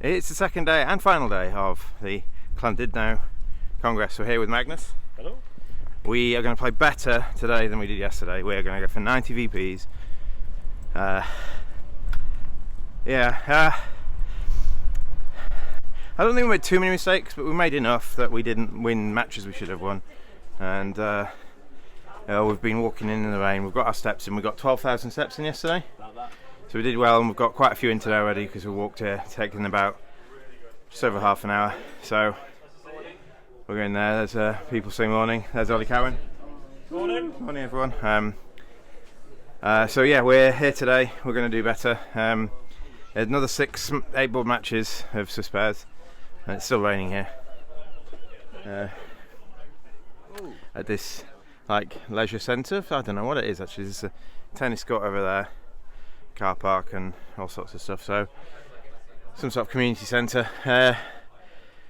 It's the second day and final day of the Llandudno Congress. We're here with Magnus. Hello. We are going to play better today than we did yesterday. We're going to go for 90 VPs. I don't think we made too many mistakes, but we made enough that we didn't win matches we should have won. And we've been walking in the rain. We've got our steps in. We got 12,000 steps in yesterday. So we did well, and we've got quite a few in today already because we walked here, taking about just over half an hour. So we're going there. There's people saying morning. There's Ollie Cowan. Morning. Morning, everyone. So yeah, we're here today. We're going to do better. There's another 6 8-ball matches of suspairs, and it's still raining here. At this leisure centre. I don't know what it is actually. There's a tennis court over there, car park and all sorts of stuff. So some sort of community centre. We're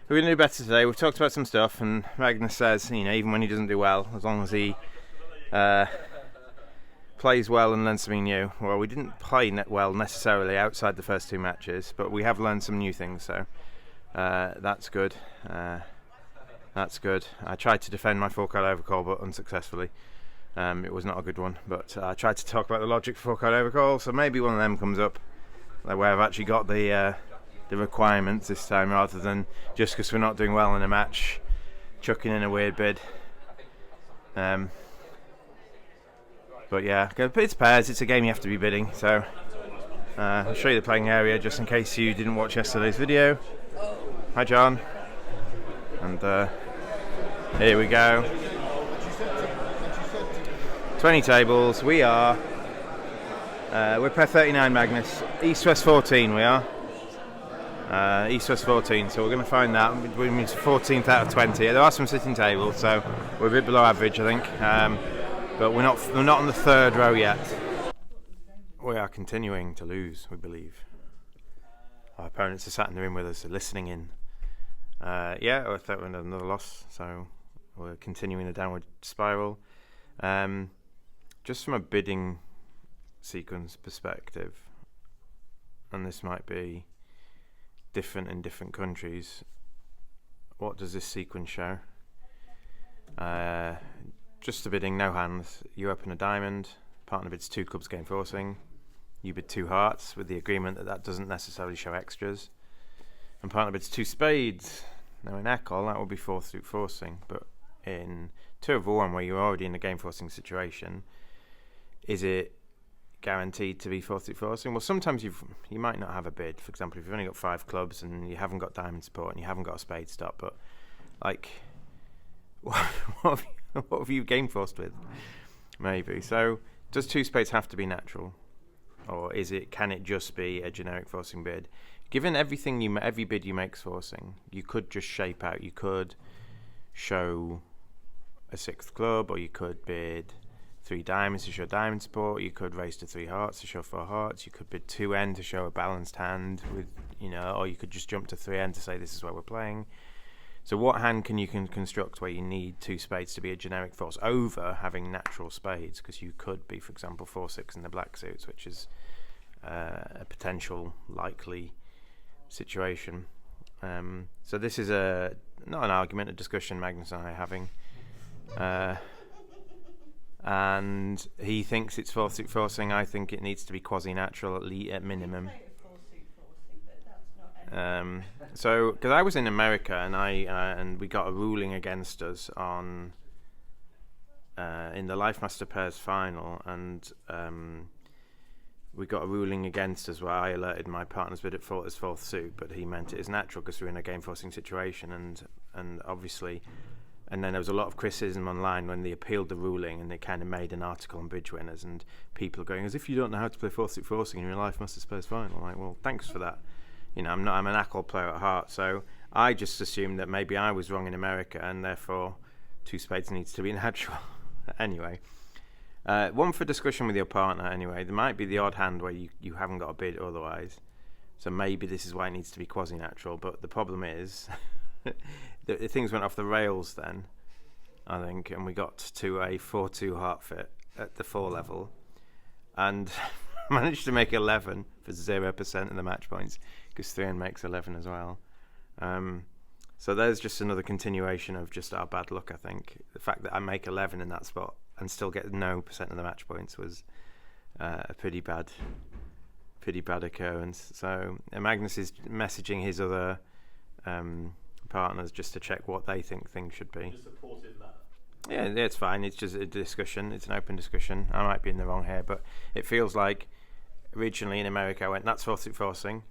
going to do better today. We've talked about some stuff, and Magnus says, even when he doesn't do well, as long as he plays well and learns something new. Well, we didn't play well necessarily outside the first 2 matches, but we have learned some new things, so that's good. That's good. I tried to defend my 4-card overcall, but unsuccessfully. It was not a good one, but I tried to talk about the logic for 4-card overcall, so maybe one of them comes up where I've actually got the requirements this time, rather than just because we're not doing well in a match, chucking in a weird bid. But yeah, it's pairs. It's a game you have to be bidding, so I'll show you the playing area just in case you didn't watch yesterday's video. Hi, John. And here we go. 20 tables. We're pair 39, Magnus. East-West 14 we are. East-West 14, so we're going to find that. We mean 14th out of 20. There are some sitting tables, so we're a bit below average, I think. But we're not on the 3rd row yet. We are continuing to lose, we believe. Our opponents are sat in the room with us, listening in. I thought we had another loss, so we're continuing the downward spiral. Just from a bidding sequence perspective, and this might be different in different countries, what does this sequence show? Just the bidding, no hands. You open a diamond, partner bids 2 clubs game forcing, you bid 2 hearts with the agreement that doesn't necessarily show extras, and partner bids 2 spades. Now in Ecol that would be 4th suit forcing, but in 2 of 1 where you're already in a game forcing situation, is it guaranteed to be 4th suit forcing? Well, sometimes you might not have a bid. For example, if you've only got 5 clubs and you haven't got diamond support and you haven't got a spade stop, but what have you game forced with? Maybe. So does 2 spades have to be natural, or can it just be a generic forcing bid? Given everything every bid you make forcing, you could just shape out. You could show a 6th club, or you could bid 3 diamonds to show diamond support. You could raise to 3 hearts to show 4 hearts. You could bid 2N to show a balanced hand with, or you could just jump to 3N to say this is where we're playing. So what hand can you construct where you need 2 spades to be a generic force over having natural spades? Because you could be, for example, 4-6 in the black suits, which is a potential likely situation. So this is not an argument, a discussion Magnus and I are having. And he thinks it's 4th suit forcing. I think it needs to be quasi-natural at minimum. So because I was in America and we got a ruling against us on in the Life Master Pairs final, and we got a ruling against us where I alerted my partner's bid at 4th suit, but he meant it as natural because we're in a game forcing situation, and obviously. And then there was a lot of criticism online when they appealed the ruling, and they kind of made an article on bridge winners, and people are going, as if you don't know how to play 4th suit forcing in your Life Master Pairs final. Like, well, thanks for that. I'm an ACOL player at heart, so I just assumed that maybe I was wrong in America, and therefore 2 spades needs to be natural. Anyway, one for discussion with your partner. Anyway, there might be the odd hand where you haven't got a bid otherwise, so maybe this is why it needs to be quasi-natural. But the problem is things went off the rails then, I think, and we got to a 4-2 heart fit at the 4 level, and managed to make 11 for 0% of the match points. because 3n makes 11 as well. So there's just another continuation of just our bad luck, I think. The fact that I make 11 in that spot and still get no % of the match points was a pretty bad occurrence. So Magnus is messaging his other partners just to check what they think things should be. Just supportive that. Yeah, it's fine. It's just a discussion. It's an open discussion. I might be in the wrong here, but it feels like originally in America I went, that's forcing,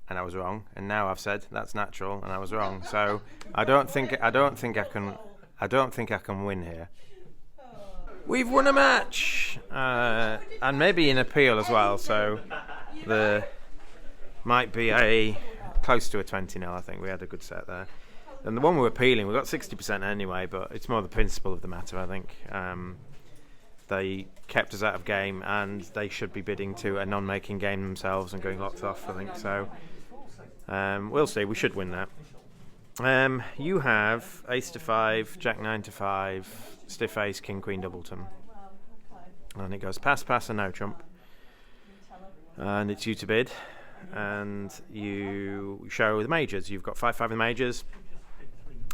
and I was wrong. And now I've said that's natural, and I was wrong. So I don't think I can win here. We've won a match, and maybe an appeal as well. So there might be a close to a 20-0. I think we had a good set there. And the one we're appealing, we got 60% anyway, but it's more the principle of the matter, I think. They kept us out of game, and they should be bidding to a non-making game themselves and going locked off, I think. So we'll see. We should win that. You have ace to 5, jack 9 to 5, stiff ace, king queen doubleton. And it goes pass, pass, and no trump. And it's you to bid. And you show the majors. You've got 5-5 in the majors.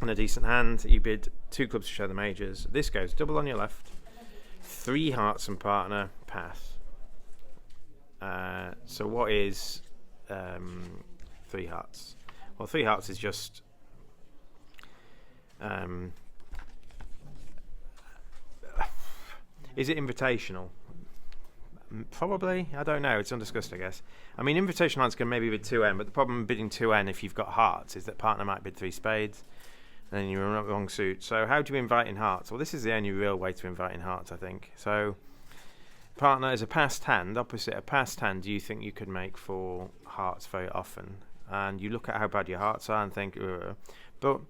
And a decent hand. You bid 2 clubs to show the majors. This goes double on your left, 3 hearts and partner, pass. So what is 3 hearts? Well, 3 hearts is just is it invitational? Probably. I don't know. It's undiscussed, I guess. I mean, invitational hands can maybe bid 2n, but the problem with bidding 2n if you've got hearts is that partner might bid 3 spades. And then you're in the wrong suit. So how do you invite in hearts? Well, this is the only real way to invite in hearts, I think. So partner is a passed hand. Opposite a passed hand, do you think you could make 4 hearts very often? And you look at how bad your hearts are and think, ugh. But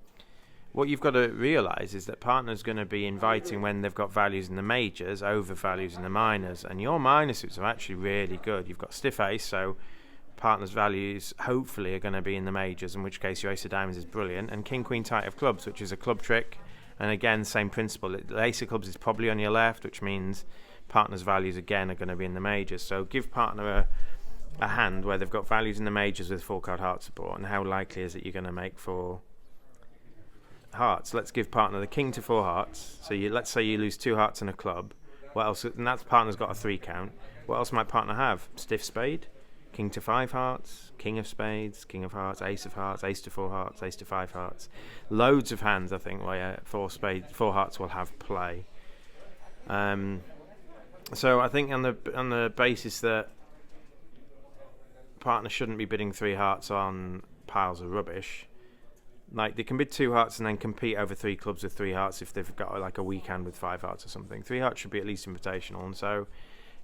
what you've got to realise is that partner's going to be inviting when they've got values in the majors over values in the minors. And your minor suits are actually really good. You've got stiff ace, so partner's values hopefully are going to be in the majors, in which case your ace of diamonds is brilliant, and king queen tight of clubs, which is a club trick, and again same principle. The ace of clubs is probably on your left, which means partner's values again are going to be in the majors. So give partner a hand where they've got values in the majors with 4-card heart support, and how likely is it you're going to make 4 hearts? Let's give partner the king to 4 hearts. So let's say you lose 2 hearts and a club. What else? And that partner's got a 3 count. What else might partner have? Stiff spade, king to 5 hearts, king of spades, king of hearts, ace of hearts, ace to 4 hearts, ace to 5 hearts. Loads of hands, I think, where 4 hearts will have play. So I think on the basis that partner shouldn't be bidding 3 hearts on piles of rubbish, like they can bid 2 hearts and then compete over 3 clubs with 3 hearts if they've got like a weak hand with 5 hearts or something. 3 hearts should be at least invitational, and so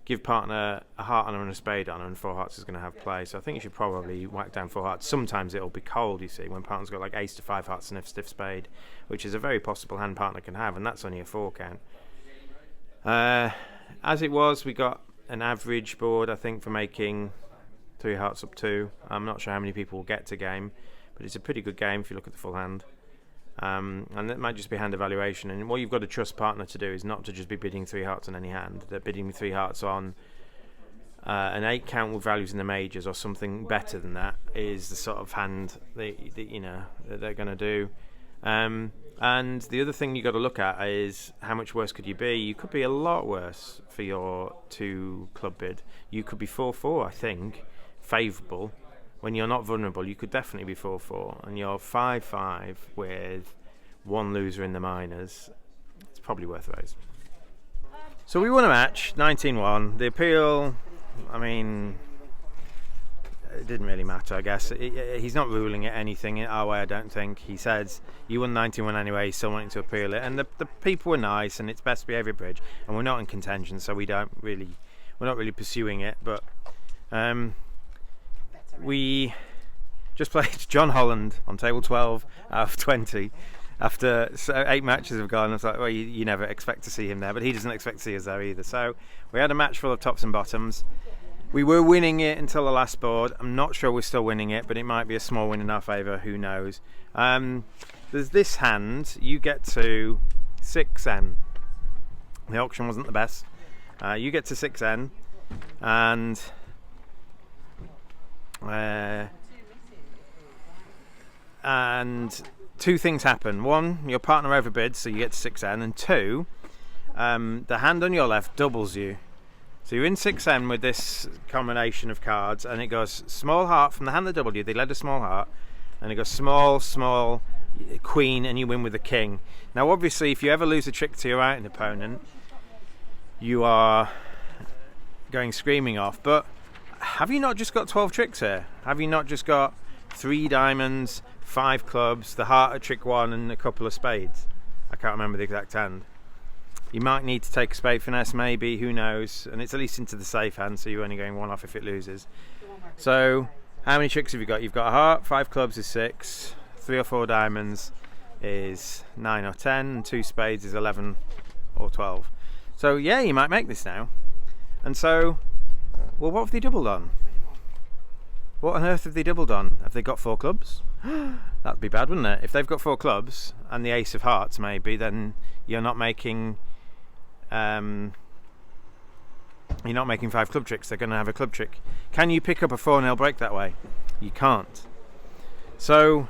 give partner a heart honor and a spade honor, and 4 hearts is going to have play. So I think you should probably whack down 4 hearts. Sometimes it'll be cold, you see, when partner's got like ace to 5 hearts and a stiff spade, which is a very possible hand partner can have, and that's only a 4 count. As it was, we got an average board, I think, for making 3 hearts up 2. I'm not sure how many people will get to game, but it's a pretty good game if you look at the full hand. And that might just be hand evaluation, and what you've got to trust partner to do is not to just be bidding 3 hearts on any hand. They're bidding 3 hearts on an 8 count with values in the majors or something better than that is the sort of hand that they're going to do. And the other thing you've got to look at is how much worse could you be. You could be a lot worse for your 2 club bid. You could be 4-4, I think, favourable. When you're not vulnerable, you could definitely be 4-4, and you're 5-5 with 1 loser in the minors. It's probably worth a raise. So we won a match, 19-1. The appeal, I mean, it didn't really matter, I guess. He's not ruling it anything our way, I don't think. He says, you won 19-1 anyway, he's still wanting to appeal it. And the people were nice, and it's best behaviour bridge, and we're not in contention, so we're not really pursuing it. But we just played John Holland on table 12 out of 20 after 8 matches have gone. It's like, well, you never expect to see him there, but he doesn't expect to see us there either. So we had a match full of tops and bottoms. We were winning it until the last board. I'm not sure we're still winning it, but it might be a small win in our favour, who knows. There's this hand, you get to 6n. The auction wasn't the best. You get to 6n, and and two things happen. One, your partner overbids, so you get to 6N, and two, the hand on your left doubles you. So you're in 6N with this combination of cards, and it goes small heart from the hand that doubled you. They led a small heart, and it goes small, small, queen, and you win with the king. Now, obviously, if you ever lose a trick to your right opponent, you are going screaming off. But have you not just got 12 tricks here? Have you not just got 3 diamonds, 5 clubs, the heart at trick 1, and a couple of spades? I can't remember the exact hand. You might need to take a spade finesse, maybe, who knows, and it's at least into the safe hand, so you're only going 1 off if it loses. So how many tricks have you got? You've got a heart, 5 clubs is 6, 3 or 4 diamonds is 9 or 10, and 2 spades is 11 or 12. So yeah, you might make this now. And so, well, what have they doubled on? What on earth have they doubled on? Have they got 4 clubs? That'd be bad, wouldn't it? If they've got 4 clubs and the ace of hearts, maybe, then you're not making 5 club tricks. They're going to have a club trick. Can you pick up a 4-0 break that way? You can't. So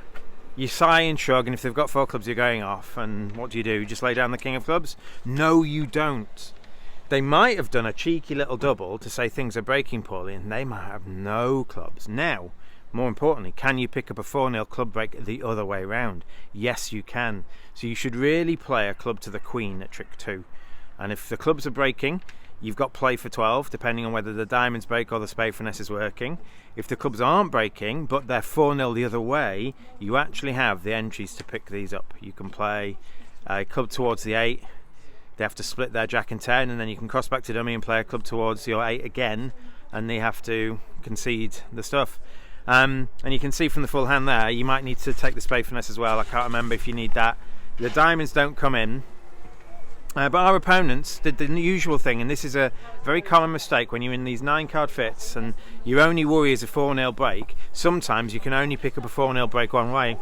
you sigh and shrug, and if they've got 4 clubs, you're going off. And what do? You just lay down the king of clubs? No, you don't. They might have done a cheeky little double to say things are breaking poorly, and they might have no clubs. Now, more importantly, can you pick up a 4-0 club break the other way round? Yes, you can. So you should really play a club to the queen at trick 2. And if the clubs are breaking, you've got play for 12, depending on whether the diamonds break or the spade finesse is working. If the clubs aren't breaking, but they're 4-0 the other way, you actually have the entries to pick these up. You can play a club towards the 8. They have to split their jack and 10, and then you can cross back to dummy and play a club towards your 8 again, and they have to concede the stuff. And you can see from the full hand there, you might need to take the spade finesse as well. I can't remember if you need that. The diamonds don't come in. But our opponents did the usual thing, and this is a very common mistake when you're in these 9-card fits and your only worry is a 4-0 break. Sometimes you can only pick up a 4-0 break one way.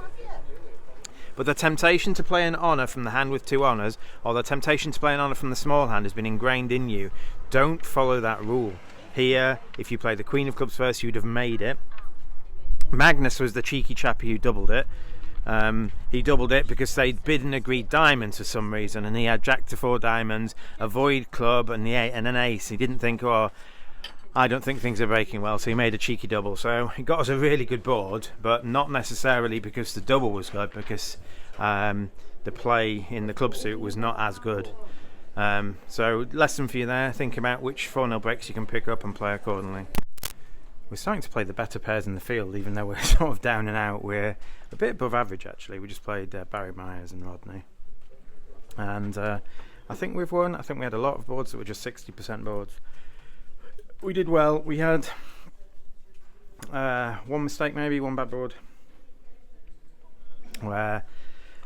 But the temptation to play an honour from the hand with 2 honours, or the temptation to play an honour from the small hand, has been ingrained in you. Don't follow that rule. Here, if you play the queen of clubs first, you'd have made it. Magnus was the cheeky chappy who doubled it. He doubled it because they'd bid and agreed diamonds for some reason, and he had jack to 4 diamonds, a void club, and the 8 and an ace. He didn't think, oh, I don't think things are breaking well, so he made a cheeky double. So he got us a really good board, but not necessarily because the double was good, because the play in the club suit was not as good. So lesson for you there: think about which 4-0 breaks you can pick up and play accordingly. We're starting to play the better pairs in the field, even though we're sort of down and out. We're a bit above average, actually. We just played Barry Myers and Rodney. And I think we've won. I think we had a lot of boards that were just 60% boards. We did well. We had 1 mistake, maybe, 1 bad board, where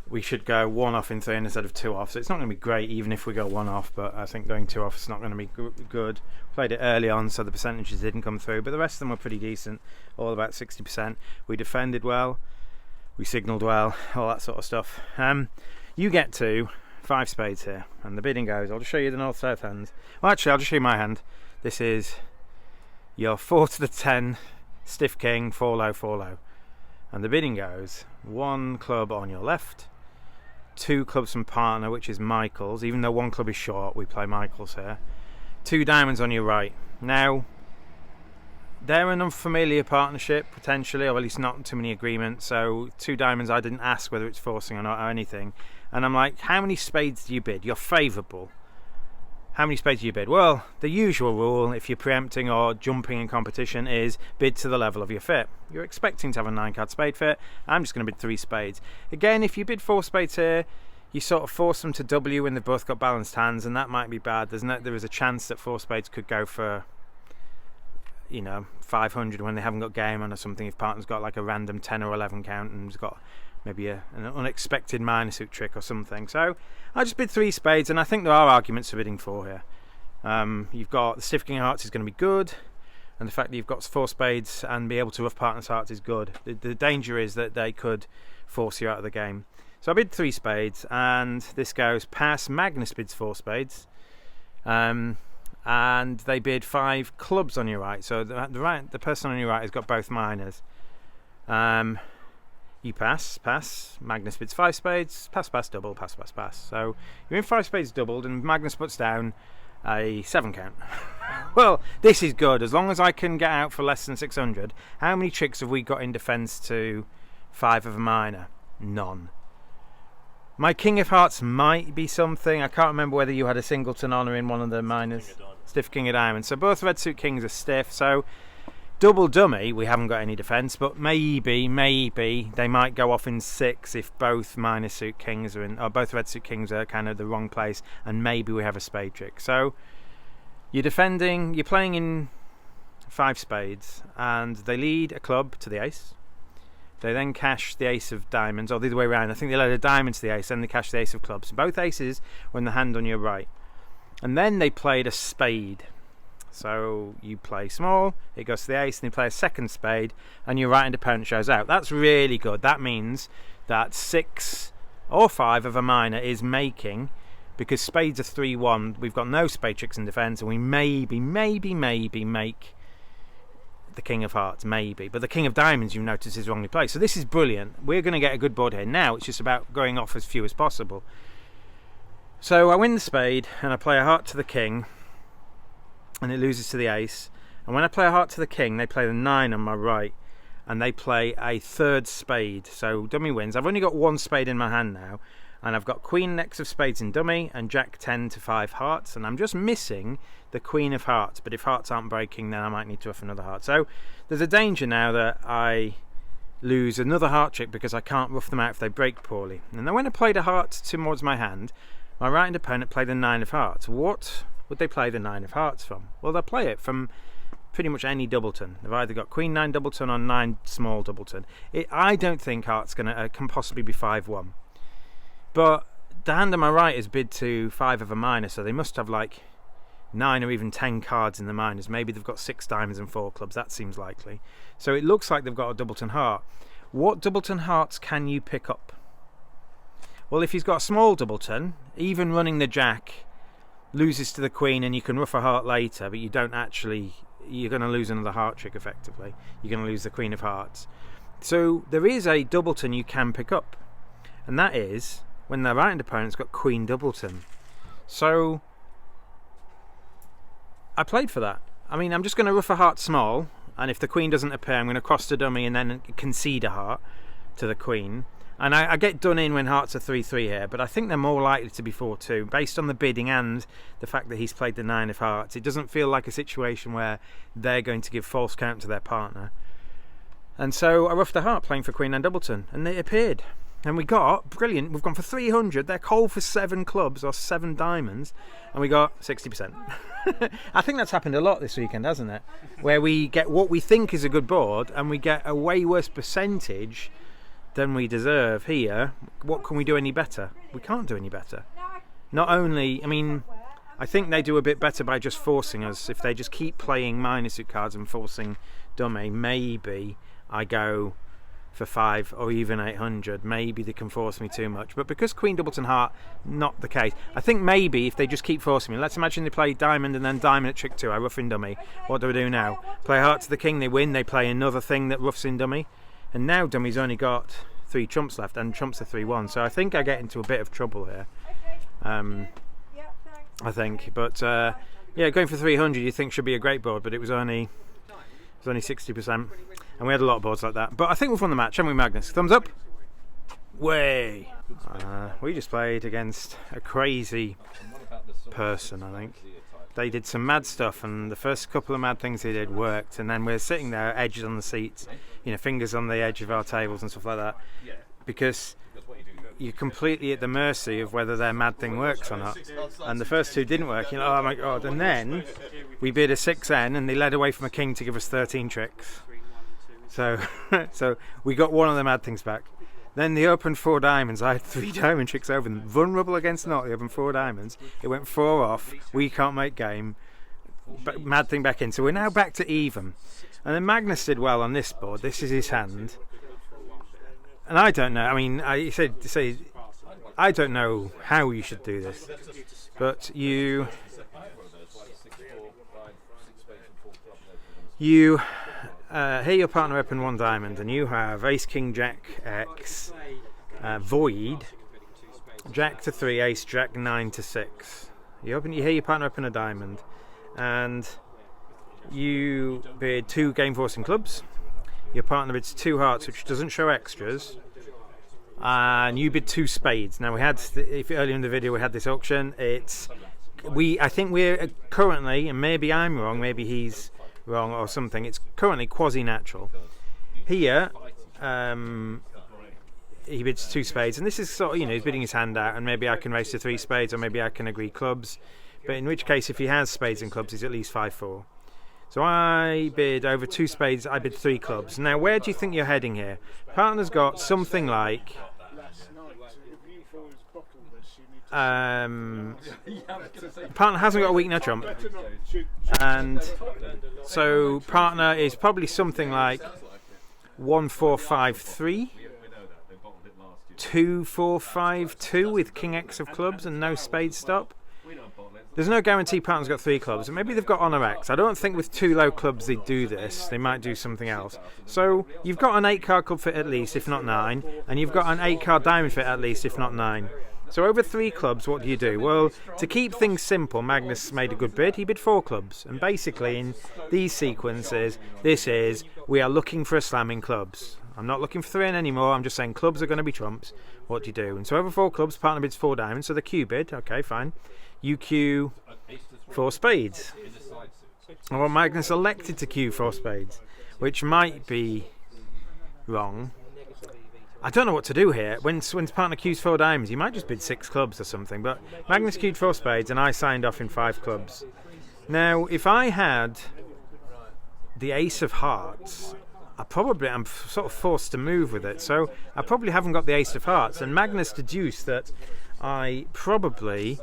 we should go 1 off in 3 instead of 2 off. So it's not going to be great even if we go 1 off, but I think going 2 off is not going to be good. Played it early on, so the percentages didn't come through, but the rest of them were pretty decent, all about 60%. We defended well, we signalled well, all that sort of stuff. You get to 5 spades here, and the bidding goes. I'll just show you the north-south hands. Well, actually, I'll just show you my hand. This is your 4 to the 10, stiff king, 4 low, 4 low. And the bidding goes 1 club on your left, 2 clubs from partner, which is Michael's. Even though 1 club is short, we play Michael's here. 2 diamonds on your right. Now, they're an unfamiliar partnership, potentially, or at least not too many agreements. So 2 diamonds, I didn't ask whether it's forcing or not or anything. And I'm like, how many spades do you bid? You're favourable. How many spades do you bid? Well, the usual rule, if you're preempting or jumping in competition, is bid to the level of your fit. You're expecting to have a 9-card spade fit. I'm just going to bid 3 spades. Again, if you bid 4 spades here, you sort of force them to W when they've both got balanced hands, and that might be bad. There is a chance that 4 spades could go for, 500 when they haven't got game on or something. If partner's got like a random 10 or 11 count and has got maybe an unexpected minor suit trick or something. So I just bid 3 spades, and I think there are arguments for bidding 4 here. You've got the stiff king of hearts is going to be good, and the fact that you've got 4 spades and be able to rough partner's hearts is good. The danger is that they could force you out of the game. So I bid 3 spades, and this goes past. Magnus bids 4 spades, and they bid 5 clubs on your right. So the person on your right has got both minors. You pass. Magnus bids 5 spades. Pass, double, pass. So you're in 5 spades doubled, and Magnus puts down a 7 count. Well, this is good. As long as I can get out for less than 600. How many tricks have we got in defence to 5 of a minor? None. My King of Hearts might be something. I can't remember whether you had a singleton honour in one of the minors. Stiff King of Diamonds. So both red suit kings are stiff. So double dummy, we haven't got any defence, but maybe they might go off in 6 if both minor suit kings are in, or both red suit kings are kind of the wrong place, and maybe we have a spade trick. So you're defending, you're playing in 5 spades, and they lead a club to the ace. They then cash the ace of diamonds, or the other way around. I think they led a diamond to the ace, then they cash the ace of clubs. Both aces were in the hand on your right. And then they played a spade. So you play small, it goes to the ace, and you play a second spade, and your right-hand opponent shows out. That's really good. That means that 6 or 5 of a minor is making, because spades are 3-1. We've got no spade tricks in defence, and we maybe make the King of Hearts, maybe. But the King of Diamonds, you notice, is wrongly played. So this is brilliant. We're going to get a good board here. Now it's just about going off as few as possible. So I win the spade, and I play a heart to the king, and it loses to the ace. And when I play a heart to the king, they play the 9 on my right, and they play a third spade. So dummy wins. I've only got 1 spade in my hand now, and I've got queen next of spades in dummy, and jack 10 to 5 hearts, and I'm just missing the queen of hearts. But if hearts aren't breaking, then I might need to ruff another heart. So there's a danger now that I lose another heart trick because I can't ruff them out if they break poorly. And then when I played a heart towards my hand, my right-hand opponent played the 9 of hearts. What would they play the 9 of hearts from? Well, they'll play it from pretty much any doubleton. They've either got queen 9 doubleton or 9 small doubleton. I don't think hearts can possibly be 5-1. But the hand on my right is bid to 5 of a minor, so they must have like 9 or even 10 cards in the minors. Maybe they've got 6 diamonds and 4 clubs. That seems likely. So it looks like they've got a doubleton heart. What doubleton hearts can you pick up? Well, if he's got a small doubleton, even running the jack loses to the queen, and you can ruff a heart later, but you don't actually, you're going to lose another heart trick effectively. You're going to lose the queen of hearts. So there is a doubleton you can pick up, and that is when the right-hand opponent's got queen doubleton. So I played for that. I mean, I'm just going to ruff a heart small, and if the queen doesn't appear, I'm going to cross the dummy and then concede a heart to the queen. And I get done in when hearts are 3-3 here, but I think they're more likely to be 4-2. Based on the bidding and the fact that he's played the 9 of hearts, it doesn't feel like a situation where they're going to give false count to their partner. And so I roughed a heart playing for queen and doubleton, and they appeared. And we got, brilliant, we've gone for 300, they're called for 7 clubs or 7 diamonds, and we got 60%. I think that's happened a lot this weekend, hasn't it? Where we get what we think is a good board, and we get a way worse percentage than we deserve here. What can we do any better? We can't do any better. Not only, I mean, I think they do a bit better by just forcing us. If they just keep playing minor suit cards and forcing dummy, maybe I go for 5 or even 800. Maybe they can force me too much. But because queen doubleton heart, not the case. I think maybe if they just keep forcing me, let's imagine they play diamond and then diamond at trick 2, I rough in dummy. What do I do now? Play heart to the king, they win, they play another thing that roughs in dummy. And now dummy's only got 3 trumps left, and trumps are 3-1. So I think I get into a bit of trouble here. I think, but yeah, going for 300 you think should be a great board, but it was only 60%, and we had a lot of boards like that. But I think we've won the match, haven't we, Magnus? Thumbs up. Way. We just played against a crazy person. I think they did some mad stuff, and the first couple of mad things they did worked, and then we're sitting there edges on the seats, you know, fingers on the edge of our tables and stuff like that, because you're completely at the mercy of whether their mad thing works or not. And the first 2 didn't work, you know, oh my god. And then we bid a 6N, and they led away from a king to give us 13 tricks. So so we got one of the mad things back. Then they opened 4 diamonds. I had 3 diamond tricks over them. Vulnerable against not. They opened 4 diamonds. It went 4 off. We can't make game. Mad thing back in. So we're now back to even. And then Magnus did well on this board. This is his hand. And I don't know. I mean, I don't know how you should do this. But you here your partner opened 1 diamond, and you have ace, king, jack, X, void, jack to 3, ace, jack, 9 to 6. You hear your partner open a diamond, and you bid 2 game forcing clubs. Your partner bids 2 hearts, which doesn't show extras, and you bid 2 spades. Now we had, if earlier in the video we had this auction. I think we're currently, and maybe I'm wrong, maybe he's wrong or something. It's currently quasi-natural. Here, he bids 2 spades, and this is sort of, he's bidding his hand out, and maybe I can raise to 3 spades, or maybe I can agree clubs. But in which case, if he has spades and clubs, he's at least 5-4. So I bid over 2 spades, I bid 3 clubs. Now, where do you think you're heading here? Partner's got something like... partner hasn't got a weak no trump. And so partner is probably something like 1-4-5-3, 2-4-5-2 with king X of clubs and no spade stop. There's no guarantee partner's got 3 clubs, and maybe they've got honor X. I don't think with 2 low clubs they do this. They might do something else. So you've got an 8-card club fit at least, if not 9, and you've got an 8-card diamond fit at least, if not 9. So over 3 clubs, what do? Well, to keep things simple, Magnus made a good bid. He bid 4 clubs, and basically in these sequences, we are looking for a slam in clubs. I'm not looking for 3 in anymore. I'm just saying clubs are going to be trumps. What do you do? And so over 4 clubs, partner bids 4 diamonds, so the Q bid. Okay, fine. You Q 4 spades. Well, Magnus elected to Q 4 spades, which might be wrong. I don't know what to do here. When partner Q's 4 diamonds, you might just bid 6 clubs or something. But Magnus Q'd 4 spades, and I signed off in 5 clubs. Now, if I had the ace of hearts, I'm sort of forced to move with it. So I probably haven't got the ace of hearts. And Magnus deduced that I probably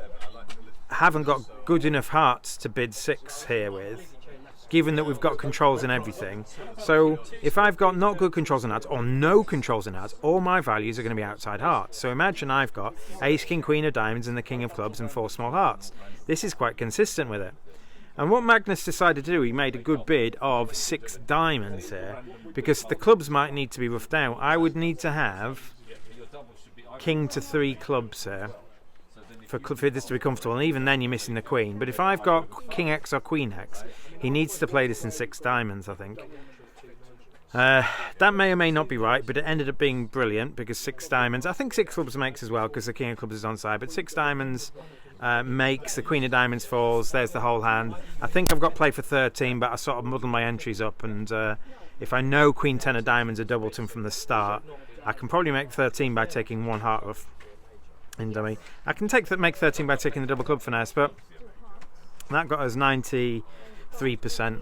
haven't got good enough hearts to bid 6 here with, given that we've got controls and everything. So if I've got not good controls in hearts or no controls in hearts, all my values are going to be outside hearts. So imagine I've got ace, king, queen of diamonds and the king of clubs and 4 small hearts. This is quite consistent with it. And what Magnus decided to do, he made a good bid of 6 diamonds here, because the clubs might need to be roughed out. I would need to have king to 3 clubs here for this to be comfortable, and even then you're missing the queen. But if I've got king X or queen X, he needs to play this in 6 diamonds, I think. That may or may not be right, but it ended up being brilliant, because 6 diamonds, I think 6 clubs makes as well, because the king of clubs is on side, but 6 diamonds makes, the queen of diamonds falls, there's the whole hand. I think I've got play for 13, but I sort of muddle my entries up, and if I know queen 10 of diamonds are doubleton from the start, I can probably make 13 by taking 1 heart off in dummy. I can make 13 by taking the double club finesse, but that got us 93%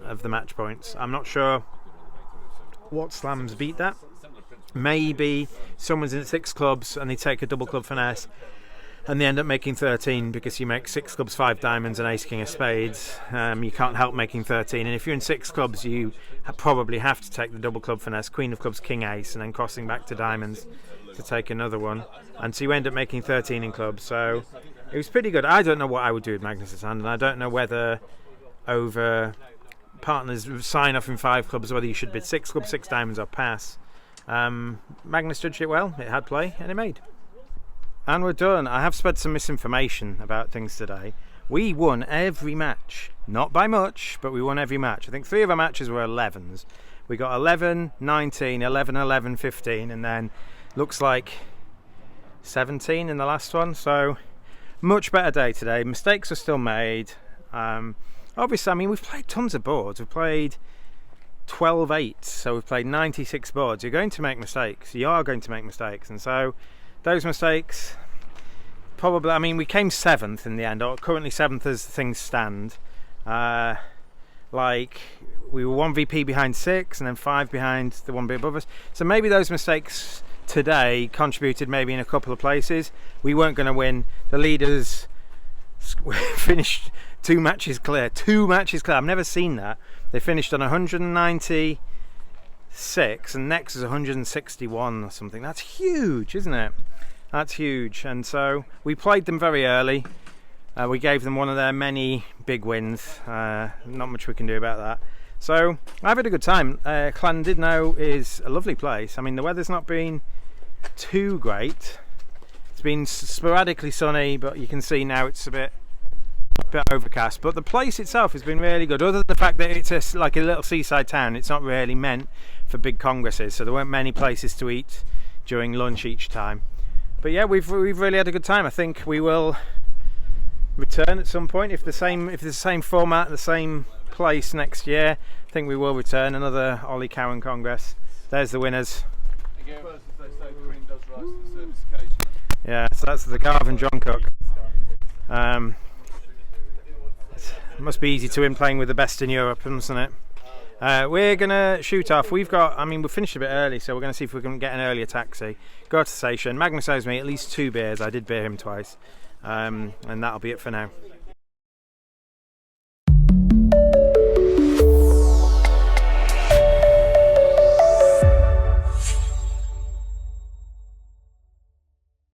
of the match points. I'm not sure what slams beat that. Maybe someone's in 6 clubs and they take a double club finesse and they end up making 13, because you make 6 clubs, 5 diamonds and ace king of spades. You can't help making 13, and if you're in 6 clubs you probably have to take the double club finesse, queen of clubs, king ace, and then crossing back to diamonds to take another one, and so you end up making 13 in clubs. So it was pretty good. I don't know what I would do with Magnus's hand, and I don't know whether over partners sign off in 5 clubs whether you should bid 6 clubs, 6 diamonds or pass. Magnus judged it well, it had play and it made. And we're done. I have spread some misinformation about things today. We won every match, not by much, but we won every match. I think 3 of our matches were 11s. We got 11, 19, 11, 11, 15, and then looks like 17 in the last one. So much better day today. Mistakes are still made. Obviously, I mean, we've played tons of boards. We've played 12 8s, so we've played 96 boards. You're going to make mistakes. You are going to make mistakes, and so those mistakes probably, I mean, we came 7th in the end, or currently 7th as things stand. Like, we were 1 VP behind 6 and then 5 behind the 1B above us. So maybe those mistakes today contributed maybe in a couple of places. We weren't going to win. The leaders finished 2 matches clear. 2 matches clear. I've never seen that. They finished on 196 and next is 161 or something. That's huge, isn't it? That's huge. And so we played them very early. We gave them one of their many big wins. Not much we can do about that. So I've had a good time. Llandudno is a lovely place. I mean, the weather's not been too great. It's been sporadically sunny, but you can see now it's a bit overcast. But the place itself has been really good. Other than the fact that it's like a little seaside town, it's not really meant for big congresses, so there weren't many places to eat during lunch each time. But yeah, we've really had a good time. I think we will return at some point if the same format, the same place next year. I think we will return another Ollie Cowan Congress. There's the winners. Yeah, so that's the Garvan John Cook. It must be easy to win playing with the best in Europe, mustn't it? We're gonna shoot off. We finished a bit early, so we're gonna see if we can get an earlier taxi. Go to the station. Magnus owes me at least 2 beers. I did beer him twice, and that'll be it for now.